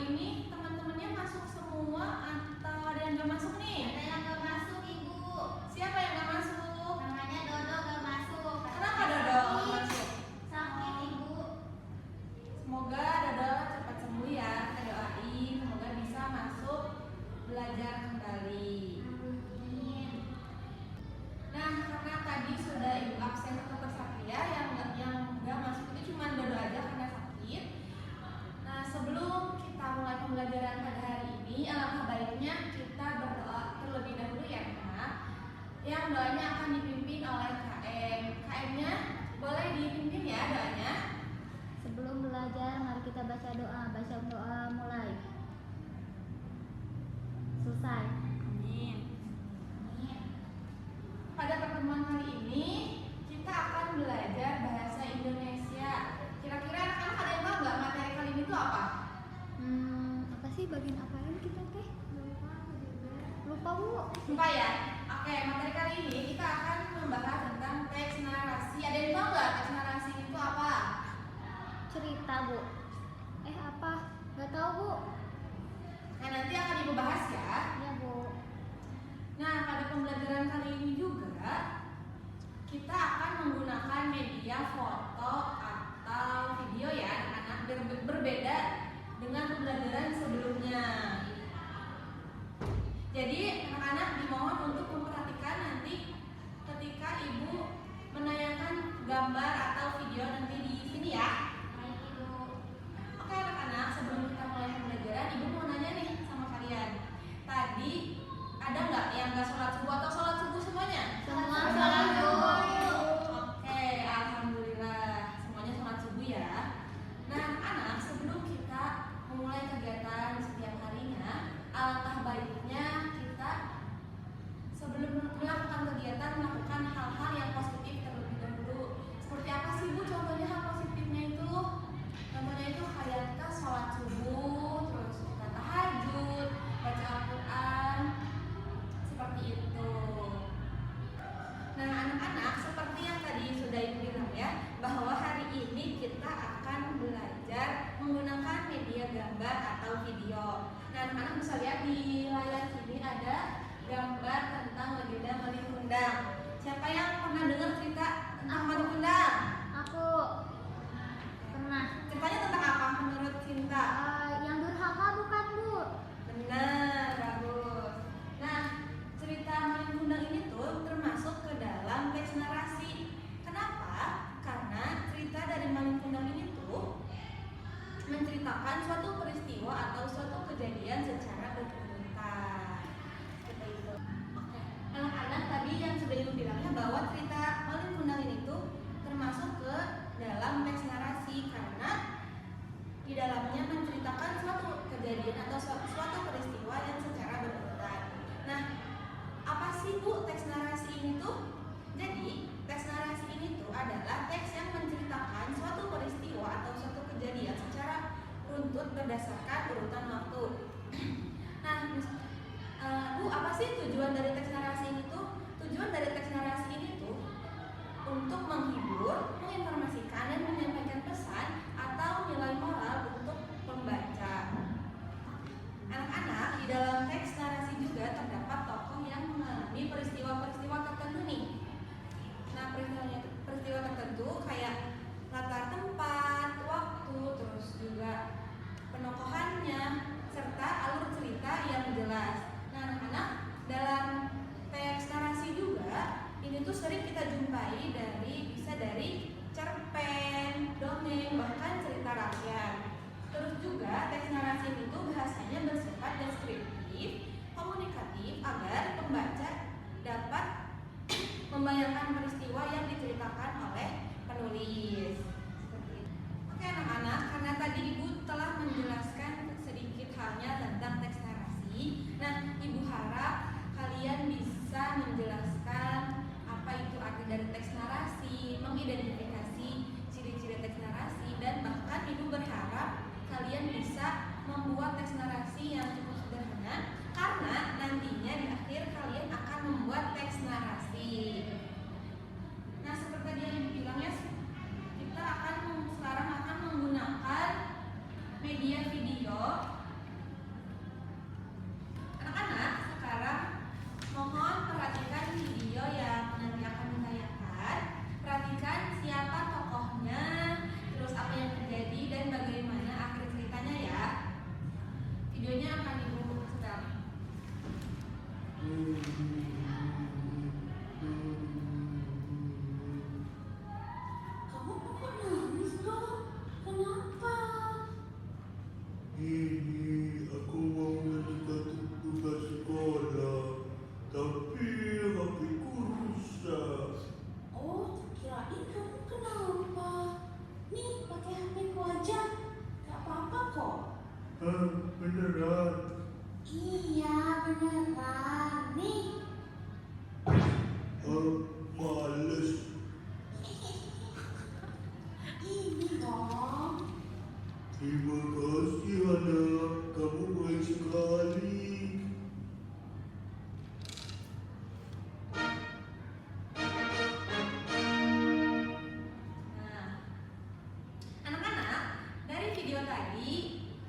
ini teman-temannya masuk semua atau ada yang nggak masuk nih? Ada yang gak masuk, Ibu. Siapa yang nggak masuk? Namanya Dodo gak masuk. Kenapa Dodo nggak masuk? Sakit, Ibu. Semoga Dodo cepat sembuh ya. Kita doain semoga bisa masuk belajar kembali. Amin. Nah, karena tadi sudah Ibu absen Dr. Satria yang nggak masuk itu cuma Dodo aja karena sakit. Nah, sebelum kita mulai pembelajaran pada hari ini, alangkah baiknya kita berdoa terlebih dahulu ya, Kak. Yang doanya akan dipimpin oleh KM. KM-nya boleh dipimpin ya doanya. Sebelum belajar, mari kita baca doa. Baca doa mulai. Selesai. Amin. Pada pertemuan kali ini kita akan belajar bahasa Indonesia. Kira-kira anak-anak ada yang tahu nggak materi kali ini itu apa? Apa sih bagian apain kita teh? Lupa, Bu. Lupa ya? Oke, materi kali ini kita akan membahas tentang teks narasi. Ada yang tahu nggak teks narasi itu apa? Cerita, Bu. Apa? Gak tahu, Bu. Nah, nanti akan Ibu bahas ya. Iya, Bu. Nah, pada pembelajaran kali ini juga kita akan menggunakan media foto atau video ya, anak-anak, berbeda dengan pembelajaran sebelumnya. Jadi, anak-anak dimohon untuk memperhatikan nanti ketika Ibu menayangkan gambar atau video nanti di sini ya. Baik, Ibu. Oke anak-anak, sebelum kita mulai pembelajaran, Ibu mau nanya nih sama kalian. Tadi ada nggak yang nggak sholat subuh atau sholat subuh semuanya? Semua sholat subuh. Oke, alhamdulillah semuanya sholat subuh ya. Nah anak-anak, sebelum kita memulai kegiatan setiap harinya, alangkah baiknya kita sebelum melakukan kegiatan melakukan hal-hal yang positif terlebih dahulu. Seperti apa sih Bu contohnya hal positifnya itu? Contohnya itu kayak kita sholat subuh, terus kita tahajud, baca Al-Quran, seperti itu. Nah anak-anak, seperti yang tadi sudah Ibu bilang ya, bahwa hari ini kita akan belajar menggunakan media gambar atau video. Nah anak-anak bisa lihat di layar sini ada gambar tentang legenda Malin Kundang. Siapa yang pernah dengar cerita tentang Malin Kundang? Aku pernah. Ceritanya tentang apa menurut Cinta? Yang durhaka bukan, Bu? Benar, bagus. Nah, cerita Malin Kundang ini tuh termasuk ke dalam teks narasi. Kenapa? Karena cerita dari Malin Kundang ini tuh menceritakan suatu peristiwa atau suatu kejadian secara berurutan. Seperti itu. Oke. Anak-anak tadi yang sudah Ibu bilangnya bahwa cerita Malin Kundang ini tuh termasuk ke dalam teks narasi karena di dalamnya menceritakan suatu kejadian atau suatu peristiwa yang secara berurutan. Nah, apa sih Bu teks narasi ini tuh? Jadi, teks narasi ini tuh adalah teks yang menceritakan suatu peristiwa atau suatu kejadian secara runtut berdasarkan urutan waktu. Nah, Bu, apa sih tujuan dari teks narasi ini tuh? Tujuan dari teks narasi ini tuh untuk menghibur, menginformasikan, dan menyampaikan pesan atau nilai moral untuk pembaca. Anak-anak, di dalam teks narasi juga terdapat tokoh yang mengalami peristiwa-peristiwa tertentu nih. Nah, peristiwa tertentu kayak latar tempat, waktu, terus juga penokohannya, serta alur cerita yang jelas. Nah, anak-anak, dalam teks narasi juga ini tuh sering kita jumpai bisa dari cerpen, dongeng, bahkan cerita rakyat. Terus juga teks narasi itu bahasanya bersifat deskriptif, komunikatif agar pembaca dapat membayangkan peristiwa yang diceritakan oleh penulis. Seperti itu. Oke anak-anak, karena tadi Ibu telah menjelaskan sedikit halnya tentang teks narasi. Nah, Ibu harap kalian bisa menjelaskan apa itu arti dari teks narasi, mengidentifikasi ciri-ciri teks narasi, dan bahkan Ibu berharap kalian bisa membuat teks narasi yang cukup sederhana karena nantinya di akhir kalian akan membuat teks narasi. Nah, seperti tadi yang Ibu bilang ya, kita sekarang akan menggunakan media video Ini aku mau mengerjakan tugas sekolah, tapi HP-ku rusak. Oh, kirain kamu kenapa? Nih, pakai HP ku aja. Gak apa-apa kok. Hah, beneran? Iya, beneran. Nih. Males. Ini dong. Terima kasih, anak. Kamu baik sekali. Nah, anak-anak, dari video tadi,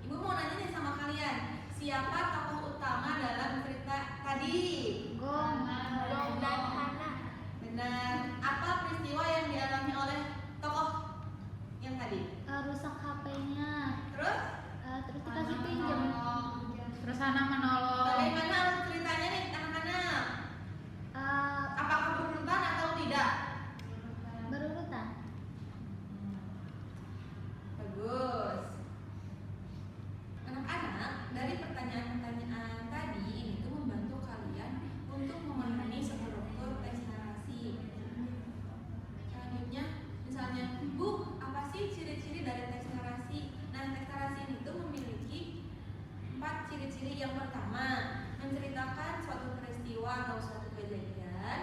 Ibu mau nanya nih sama kalian, siapa tokoh utama dalam cerita tadi? Gong dan Hana. Benar. Apa peristiwa yang dialami oleh tokoh yang tadi? Rusak HP-nya. Terus, Terus dikasih pinjam. Terus Hana menolong. bagaimana ceritanya nih anak-anak? Apakah berurutan atau tidak? Berurutan. Bagus. Anak-anak, dari pertanyaan-pertanyaan tadi ini tuh membantu kalian untuk memahami struktur teks narasi. Selanjutnya, misalnya, Bu, apa sih ciri-ciri dari teks narasi? Nah, teks narasi ini tuh memiliki 4 ciri-ciri. Yang pertama, menceritakan suatu peristiwa atau suatu kejadian.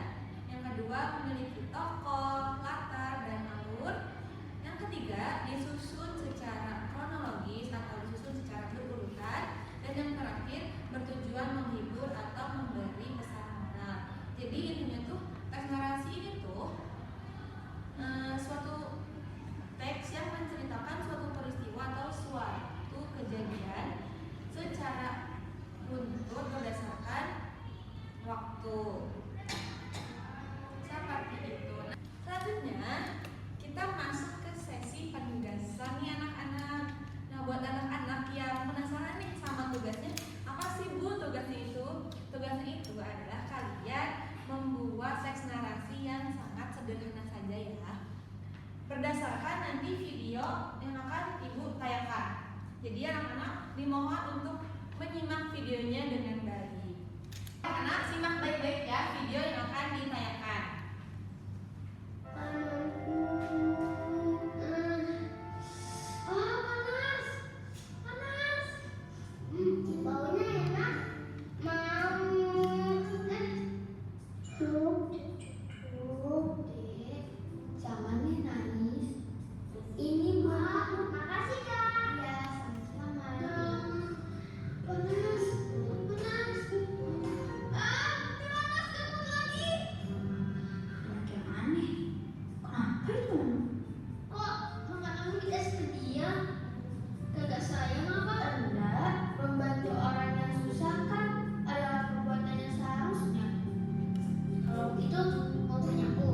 Yang kedua, memiliki tokoh, latar, dan alur. Yang ketiga, disusun secara kronologis atau disusun secara berurutan. Dan yang terakhir, bertujuan menghibur atau memberi pesan moral. Jadi intinya tuh teks narasi ini tuh suatu teks yang menceritakan suatu peristiwa atau suatu kejadian secara runtut berdasarkan waktu. Seperti itu. Nah, selanjutnya kita masuk ke sesi penugasan nih anak-anak. Nah, buat anak-anak yang penasaran nih sama tugasnya, apa sih Bu tugasnya itu? Tugasnya itu adalah kalian membuat teks narasi yang sangat sederhana saja ya. Berdasarkan nanti video yang akan Ibu tayangkan. Jadi anak-anak dimohon untuk menyimak videonya dengan baik. Anak-anak simak baik-baik ya video yang akan ditayangkan. Panas. Panas. Baunya enak. Mau. Dek. Jangan nih nangis. Ini Mbak. Makasih Kak. Iya, sama-sama. Panas. Panas. Panas takut lagi. Anak yang aneh. Kenapa itu? Kok makan kamu dikasih ke dia? Kagak sayang apa? Enggak. Membantu orang yang susah kan adalah perbuatan yang seharusnya. Kalau begitu mau punyaku.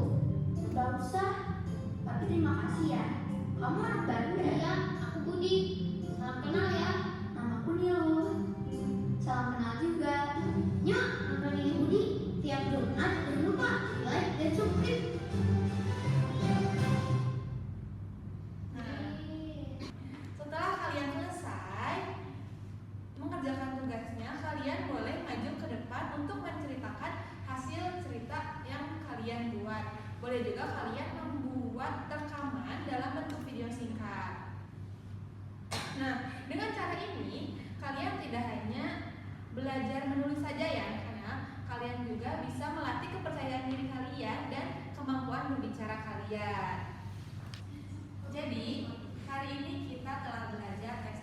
Gak usah. Tapi terima kasih ya. Kamu anak baru ya? Iya, aku Budi. Salam kenal ya. Namaku Nilo. Salam kenal juga. Nyok, nonton ini Budi. Tiap Jumat jangan lupa like dan subscribe. Nah, setelah kalian selesai mengerjakan tugasnya, kalian boleh maju ke depan untuk menceritakan hasil cerita yang kalian buat. Boleh juga kalian membuat rekaman dalam bentuk video singkat. Nah, dengan cara ini kalian tidak hanya belajar menulis saja ya, karena kalian juga bisa melatih kepercayaan diri kalian dan kemampuan berbicara kalian. Jadi, hari ini kita telah belajar teks